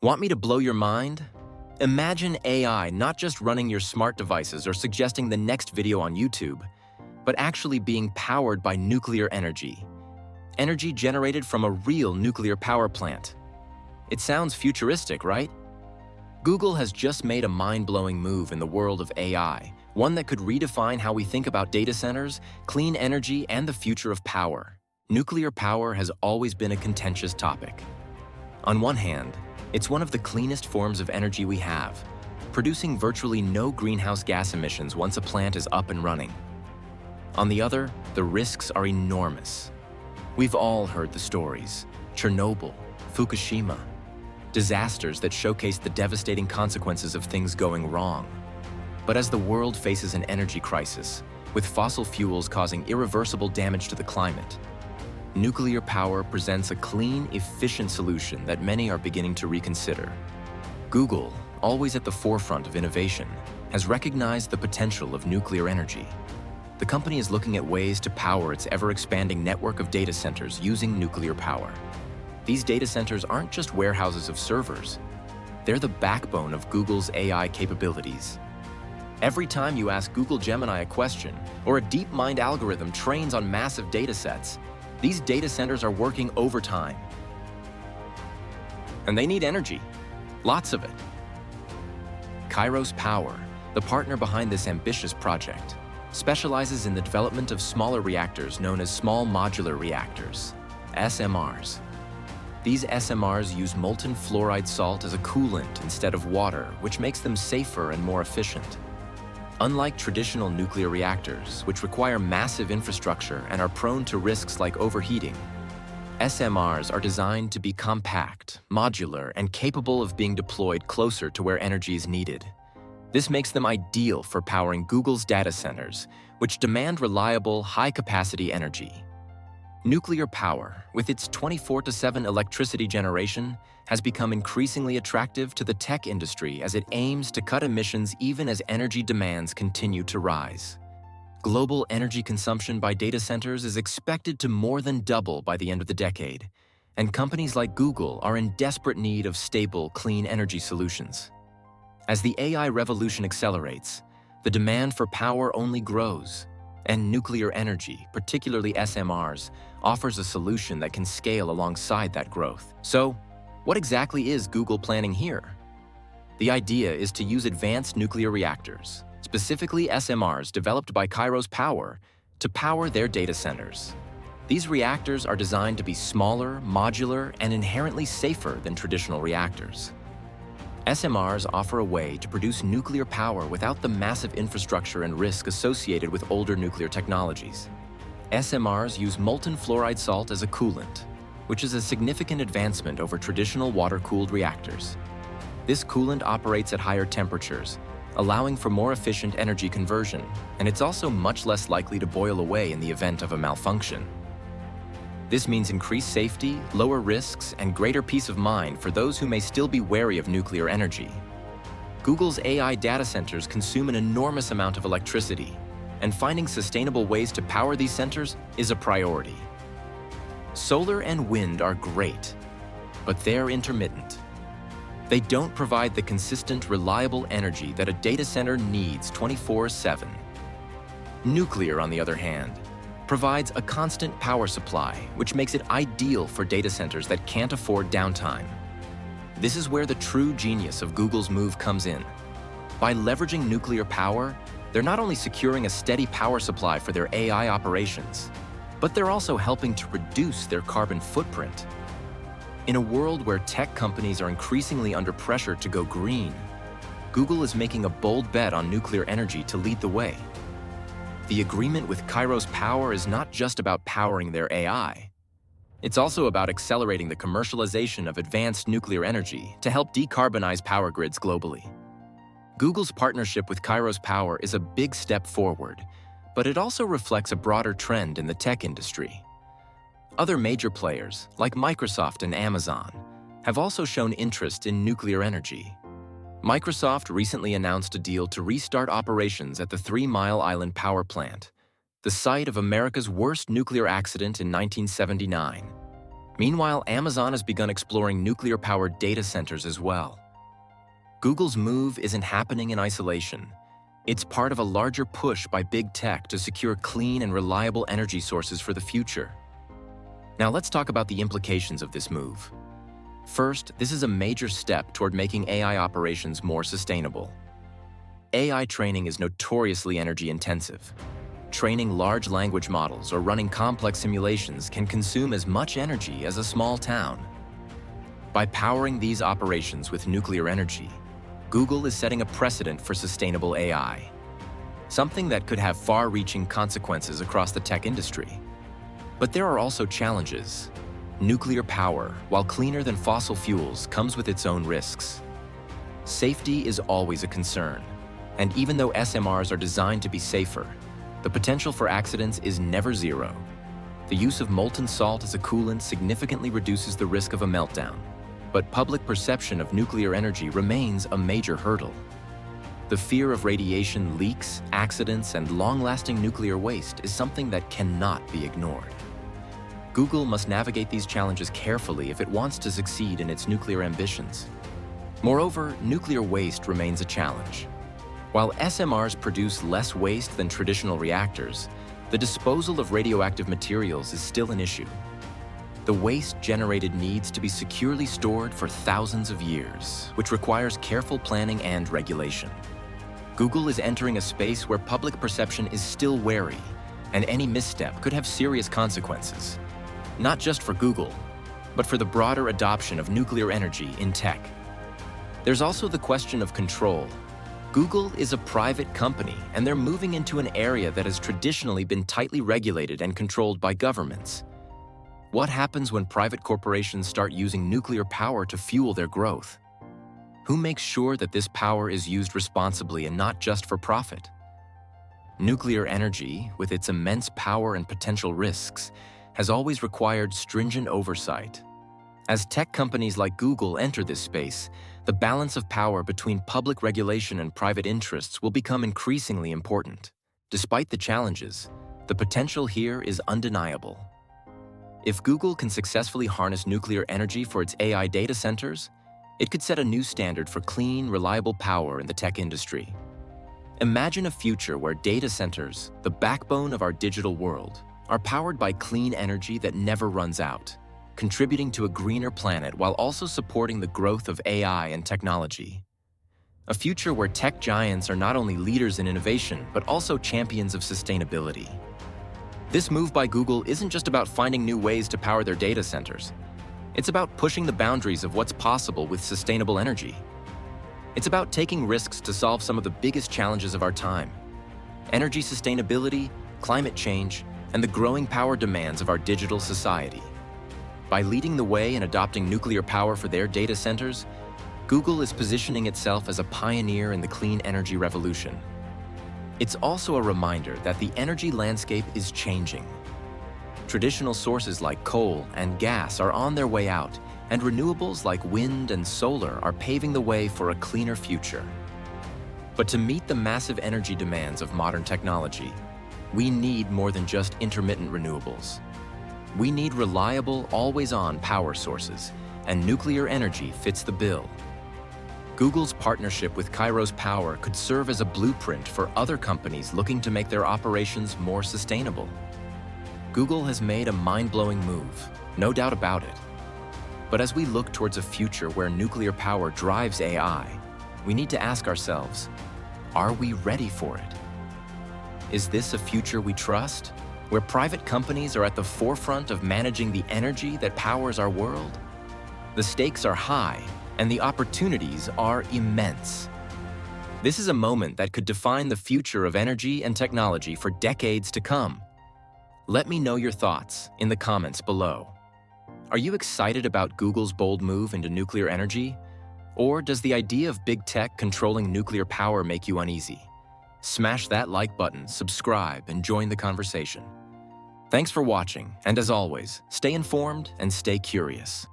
Want me to blow your mind? Imagine AI not just running your smart devices or suggesting the next video on YouTube, but actually being powered by nuclear energy. Energy generated from a real nuclear power plant. It sounds futuristic, right? Google has just made a mind-blowing move in the world of AI, one that could redefine how we think about data centers, clean energy, and the future of power. Nuclear power has always been a contentious topic. On one hand, it's one of the cleanest forms of energy we have, producing virtually no greenhouse gas emissions once a plant is up and running. On the other, the risks are enormous. We've all heard the stories: Chernobyl, Fukushima, disasters that showcase the devastating consequences of things going wrong. But as the world faces an energy crisis, with fossil fuels causing irreversible damage to the climate, nuclear power presents a clean, efficient solution that many are beginning to reconsider. Google, always at the forefront of innovation, has recognized the potential of nuclear energy. The company is looking at ways to power its ever-expanding network of data centers using nuclear power. These data centers aren't just warehouses of servers. They're the backbone of Google's AI capabilities. Every time you ask Google Gemini a question, or a DeepMind algorithm trains on massive data sets, these data centers are working overtime. And they need energy. Lots of it. Kairos Power, the partner behind this ambitious project, specializes in the development of smaller reactors known as small modular reactors, SMRs. These SMRs use molten fluoride salt as a coolant instead of water, which makes them safer and more efficient. Unlike traditional nuclear reactors, which require massive infrastructure and are prone to risks like overheating, SMRs are designed to be compact, modular, and capable of being deployed closer to where energy is needed. This makes them ideal for powering Google's data centers, which demand reliable, high-capacity energy. Nuclear power, with its 24/7 electricity generation, has become increasingly attractive to the tech industry as it aims to cut emissions even as energy demands continue to rise. Global energy consumption by data centers is expected to more than double by the end of the decade, and companies like Google are in desperate need of stable, clean energy solutions. As the AI revolution accelerates, the demand for power only grows, and nuclear energy, particularly SMRs, offers a solution that can scale alongside that growth. So, what exactly is Google planning here? The idea is to use advanced nuclear reactors, specifically SMRs developed by Kairos Power, to power their data centers. These reactors are designed to be smaller, modular, and inherently safer than traditional reactors. SMRs offer a way to produce nuclear power without the massive infrastructure and risk associated with older nuclear technologies. SMRs use molten fluoride salt as a coolant, which is a significant advancement over traditional water-cooled reactors. This coolant operates at higher temperatures, allowing for more efficient energy conversion, and it's also much less likely to boil away in the event of a malfunction. This means increased safety, lower risks, and greater peace of mind for those who may still be wary of nuclear energy. Google's AI data centers consume an enormous amount of electricity, and finding sustainable ways to power these centers is a priority. Solar and wind are great, but they're intermittent. They don't provide the consistent, reliable energy that a data center needs 24/7. Nuclear, on the other hand, provides a constant power supply, which makes it ideal for data centers that can't afford downtime. This is where the true genius of Google's move comes in. By leveraging nuclear power, they're not only securing a steady power supply for their AI operations, but they're also helping to reduce their carbon footprint. In a world where tech companies are increasingly under pressure to go green, Google is making a bold bet on nuclear energy to lead the way. The agreement with Kairos Power is not just about powering their AI. It's also about accelerating the commercialization of advanced nuclear energy to help decarbonize power grids globally. Google's partnership with Kairos Power is a big step forward, but it also reflects a broader trend in the tech industry. Other major players, like Microsoft and Amazon, have also shown interest in nuclear energy. Microsoft recently announced a deal to restart operations at the 3 Mile Island power plant, the site of America's worst nuclear accident in 1979. Meanwhile, Amazon has begun exploring nuclear-powered data centers as well. Google's move isn't happening in isolation. It's part of a larger push by big tech to secure clean and reliable energy sources for the future. Now let's talk about the implications of this move. First, this is a major step toward making AI operations more sustainable. AI training is notoriously energy-intensive. Training large language models or running complex simulations can consume as much energy as a small town. By powering these operations with nuclear energy, Google is setting a precedent for sustainable AI, something that could have far-reaching consequences across the tech industry. But there are also challenges. Nuclear power, while cleaner than fossil fuels, comes with its own risks. Safety is always a concern, and even though SMRs are designed to be safer, the potential for accidents is never zero. The use of molten salt as a coolant significantly reduces the risk of a meltdown, but public perception of nuclear energy remains a major hurdle. The fear of radiation leaks, accidents, and long-lasting nuclear waste is something that cannot be ignored. Google must navigate these challenges carefully if it wants to succeed in its nuclear ambitions. Moreover, nuclear waste remains a challenge. While SMRs produce less waste than traditional reactors, the disposal of radioactive materials is still an issue. The waste generated needs to be securely stored for thousands of years, which requires careful planning and regulation. Google is entering a space where public perception is still wary, and any misstep could have serious consequences. Not just for Google, but for the broader adoption of nuclear energy in tech. There's also the question of control. Google is a private company, and they're moving into an area that has traditionally been tightly regulated and controlled by governments. What happens when private corporations start using nuclear power to fuel their growth? Who makes sure that this power is used responsibly and not just for profit? Nuclear energy, with its immense power and potential risks, has always required stringent oversight. As tech companies like Google enter this space, the balance of power between public regulation and private interests will become increasingly important. Despite the challenges, the potential here is undeniable. If Google can successfully harness nuclear energy for its AI data centers, it could set a new standard for clean, reliable power in the tech industry. Imagine a future where data centers, the backbone of our digital world, are powered by clean energy that never runs out, contributing to a greener planet while also supporting the growth of AI and technology. A future where tech giants are not only leaders in innovation, but also champions of sustainability. This move by Google isn't just about finding new ways to power their data centers. It's about pushing the boundaries of what's possible with sustainable energy. It's about taking risks to solve some of the biggest challenges of our time: energy sustainability, climate change, and the growing power demands of our digital society. By leading the way in adopting nuclear power for their data centers, Google is positioning itself as a pioneer in the clean energy revolution. It's also a reminder that the energy landscape is changing. Traditional sources like coal and gas are on their way out, and renewables like wind and solar are paving the way for a cleaner future. But to meet the massive energy demands of modern technology, we need more than just intermittent renewables. We need reliable, always-on power sources, and nuclear energy fits the bill. Google's partnership with Kairos Power could serve as a blueprint for other companies looking to make their operations more sustainable. Google has made a mind-blowing move, no doubt about it. But as we look towards a future where nuclear power drives AI, we need to ask ourselves, are we ready for it? Is this a future we trust, where private companies are at the forefront of managing the energy that powers our world? The stakes are high, and the opportunities are immense. This is a moment that could define the future of energy and technology for decades to come. Let me know your thoughts in the comments below. Are you excited about Google's bold move into nuclear energy? Or does the idea of big tech controlling nuclear power make you uneasy? Smash that like button, subscribe, and join the conversation. Thanks for watching, and as always, stay informed and stay curious.